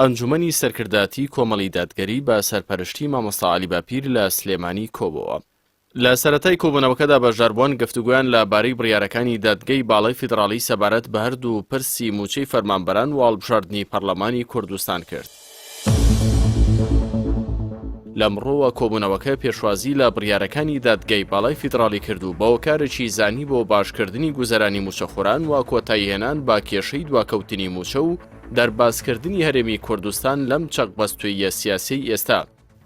ئەنجومەنی سەرکرداتی کۆمەڵی دادگەری بە سەرپەرشتی مامۆستا عەلی باپیر لە سلێمانی کۆبووە. لە سەرەتای کۆبوونەوەکەدا بەشداربووان گفتوگویان لەبارەی بڕیارەکانی دادگەی باڵای فیدراڵی سەبارەت بە هەردوو پرسی موچەی فەرمانبەران و هەڵبژاردنی پەرلەمانی کوردستان کرد. لەمڕۆوە کۆبوونەوەکە پێشوازی لە بڕیارەکانی دادگەی باڵای فیدراڵی کرد و بەوە کارێکی زانی بۆ باشکردنی گوزەرانی موچەخۆران و کۆتاییهێنان با کێشەی دواکەوتنی موچە و دەربازکردنی هەرێمی کوردستان لەم چەقبەستوویە سیاسی ئێستا.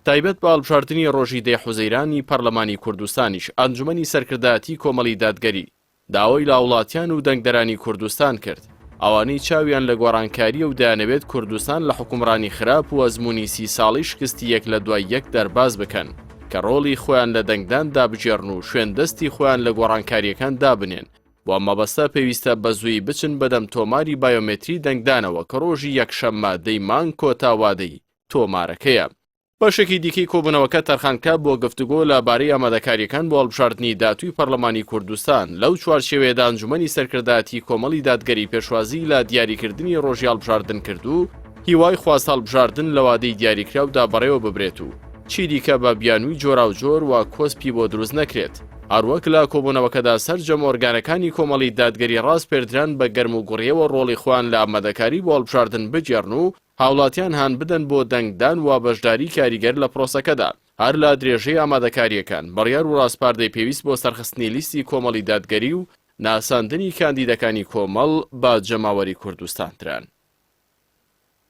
تایبەت بە هەڵبژاردنی ڕۆژی 10 حوزەیرانی پەرلەمانی کوردستانیش ئەنجومەنی سەرکردایەتی کۆمەڵی دادگەری داوای لە وڵاتیان و دەنگدەرانی کوردستان کرد ئەوانەی چاویان لە گۆڕانکاریە و دەیانەوێت کوردستان لە حکومڕانی خراپ و ئەزموونی 30 ساڵی شکستی یەک لە دوای یەک دەرباز بکەن کە ڕۆڵی خۆیان لە دەنگدان دابژێڕن و شوێندەستی خۆیان لە گۆڕانکاریەکان دابنێن بۆ مەبەستە پێویستە بەزووی بچن بەدەم تۆماری بایۆمێتری دەنگدانەوە کە ڕۆژی یەکشەممە دەیمان کۆتاوادەی تۆمارەکەیە. بەشێکی دیکەی کۆبوونەوەکە تەرخانکە بۆ گفتوگۆ لەبارەی ئامادەکاریەکان بۆ هەڵبژاردننی داتووی پەرلەمانی کوردستان لەو چوارچێوەیەدا ئەنجومەنی سەرکردایەتی کۆمەڵی دادگەری پێشوازی لە دیاریکردنی ڕۆژی هەڵبژاردن کرد و هیوای خواست هەڵبژاردن لە وادەی دیاریکراودا بەڕێوە ببرێت و چی دیکە بە بیانووی جۆراوجۆر و کۆسپی بۆ دروست نەکرێت. هەروەک لە کۆبوونەوەکەدا سەرجەم ئۆرگانەکانی کۆمەڵی دادگەری ڕاست پێدران بە گەرم و گوڕیەوە ڕۆڵی خۆیان لە ئامادەکاری بۆ هەڵبژاردن بجێڕن و هاوڵاتیان هان بدەن بۆ دەنگدان و بەشداری کاریگەر لە پرۆسەکەدا هەر لە درێژەی ئامادەکاریەکان بڕیار و ڕاستپاردەی پێویست بۆ سەرخستنی لیستی کۆمەڵی دادگەری و ناساندنی کاندیدەکانی کۆمەڵ بە جەماوەری کوردستان تران.